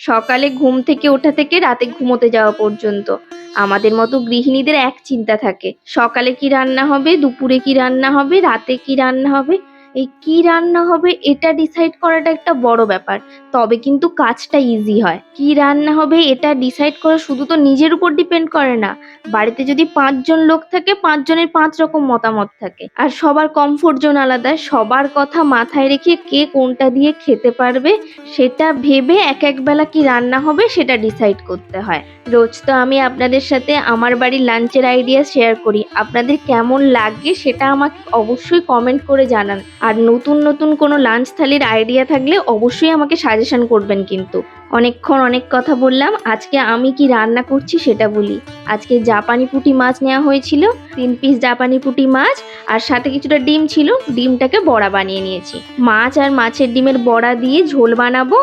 সকালে ঘুম থেকে ওঠা থেকে রাতে ঘুমোতে যাওয়া পর্যন্ত আমাদের মতো গৃহিণীদের এক চিন্তা থাকে, সকালে কি রান্না হবে, দুপুরে কি রান্না হবে, রাতে কি রান্না হবে। এই কি রান্না হবে এটা ডিসাইড করাটা একটা বড় ব্যাপার। তবে কিন্তু কাজটা ইজি হয়। কি রান্না হবে এটা ডিসাইড করা শুধু তো নিজের উপর ডিপেন্ড করে না, বাড়িতে যদি ৫ জন লোক থাকে ৫ জনের ৫ রকম মতামত থাকে, আর সবার কমফোর্ট জোন আলাদা। সবার কথা মাথায় রেখে কে কোনটা দিয়ে খেতে পারবে সেটা ভেবে এক এক বেলা কি রান্না হবে সেটা ডিসাইড করতে হয়। রোজ তো আমি আপনাদের সাথে আমার বাড়ির লাঞ্চের আইডিয়া শেয়ার করি, আপনাদের কেমন লাগে সেটা আমাকে অবশ্যই কমেন্ট করে জানান। আর নতুন নতুন কোনো লাঞ্চ থালির আইডিয়া থাকলে অবশ্যই আমাকে সাজেশন করবেন কিন্তু। অনেকক্ষণ অনেক কথা বললাম, আজকে আমি কি রান্না করছি সেটা বলি। আজকে জাপানি পুঁটি মাছ নেওয়া হয়েছিল, 3 পিস জাপানি পুঁটি মাছ, আর সাথে কিছুটা ডিম ছিল, ডিমটাকে বড়া বানিয়ে নিয়েছি। মাছ আর মাছের ডিমের বড়া দিয়ে ঝোল বানাবো,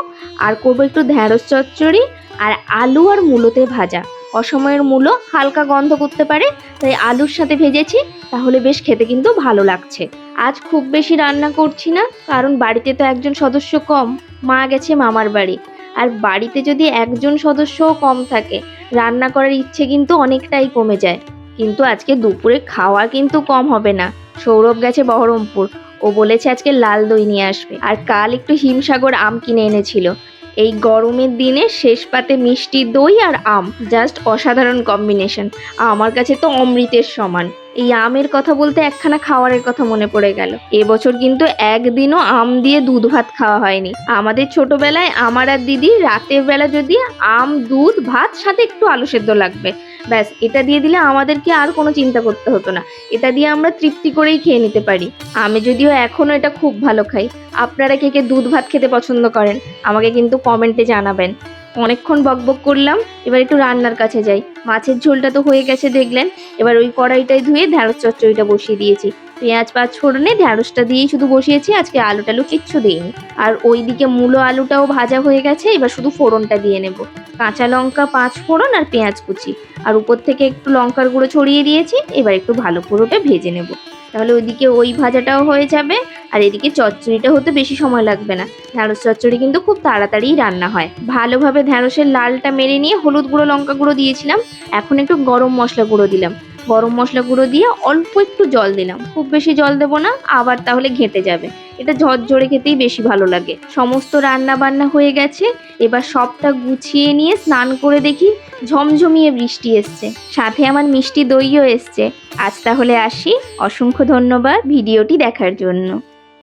আর করবো একটু ঢ্যাঁড়স চচ্চড়ি, আর আলু আর মূলোতে ভাজা। অসময়ের মূলো হালকা গন্ধ করতে পারে, তাই আলুর সাথে ভেজেছি, তাহলে বেশ খেতে কিন্তু ভালো লাগছে। আজ খুব বেশি রান্না করছি না, কারণ বাড়িতে তো একজন সদস্য কম, মা গেছে মামার বাড়ি। আর বাড়িতে যদি একজন সদস্যও কম থাকে, রান্না করার ইচ্ছে কিন্তু অনেকটাই কমে যায়। কিন্তু আজকে দুপুরে খাওয়া কিন্তু কম হবে না। সৌরভ গেছে বহরমপুর, ও বলেছে আজকে লাল দই নিয়ে আসবে, আর কাল একটু হিমসাগর আম কিনে এনেছিল। এই গরমের দিনে শেষ পাতে মিষ্টি দই আর আম জাস্ট অসাধারণ কম্বিনেশন। আমার কাছে তো অমৃতের সমান। এই আমের কথা বলতে একখানা খাবারের কথা মনে পড়ে গেল। এবছর কিন্তু একদিনও আম দিয়ে দুধ ভাত খাওয়া হয়নি। আমাদের ছোটবেলায় আমার আর দিদি রাতের বেলা যদি আম দুধ ভাত সাথে একটু আলু সেদ্ধ লাগবে, ব্যাস এটা দিয়ে দিলে আমাদেরকে আর কোনো চিন্তা করতে হতো না। এটা দিয়ে আমরা তৃপ্তি করেই খেয়ে নিতে পারি। আমি যদিও এখনো এটা খুব ভালো খাই। আপনারা কে কে দুধ ভাত খেতে পছন্দ করেন আমাকে কিন্তু কমেন্টে জানাবেন। অনেকক্ষণ বকবক করলাম, এবার একটু রান্নার কাছে যাই। মাছের ঝোলটা তো হয়ে গেছে দেখলেন। এবার ওই কড়াইটাই ধুয়ে ঢ্যাঁড়স চচ্চড়িটা বসিয়ে দিয়েছি। পেঁয়াজ পাঁচফোড়নে ঢ্যাঁড়সটা দিয়েই শুধু বসিয়েছি, আজকে আলু টালু কিচ্ছু দিইনি। আর ওইদিকে মূলো আলুটাও ভাজা হয়ে গেছে, এবার শুধু ফোড়নটা দিয়ে নেব। কাঁচা লঙ্কা 5 ফোড়ন আর পেঁয়াজ কুচি, আর উপর থেকে একটু লঙ্কার গুঁড়ো ছড়িয়ে দিয়েছি। এবার একটু ভালো করে ওটা ভেজে নেব, তাহলে ওইদিকে ওই ভাজাটাও হয়ে যাবে, আর এদিকে চচ্চড়িটা হতে বেশি সময় লাগবে না। ঢ্যাঁড়স চচ্চড়ি কিন্তু খুব তাড়াতাড়ি রান্না হয়। ভালোভাবে ঢ্যাঁড়সের লালটা মেরে নিয়ে হলুদ গুঁড়ো লঙ্কা গুঁড়ো দিয়েছিলাম, এখন একটু গরম মশলা গুঁড়ো দিলাম। গরম মশলা গুঁড়ো দিয়ে অল্প একটু জল দিলাম, খুব বেশি জল দেবো না, আবার তাহলে ঘেঁটে যাবে। এটা ঝরঝরে খেতেই বেশি ভালো লাগে। সমস্ত রান্না বান্না হয়ে গেছে, এবার সবটা গুছিয়ে নিয়ে স্নান করে দেখি ঝমঝমিয়ে বৃষ্টি এসছে, সাথে আমার মিষ্টি দইও এসছে। আজ তাহলে আসি, অসংখ্য ধন্যবাদ ভিডিওটি দেখার জন্য।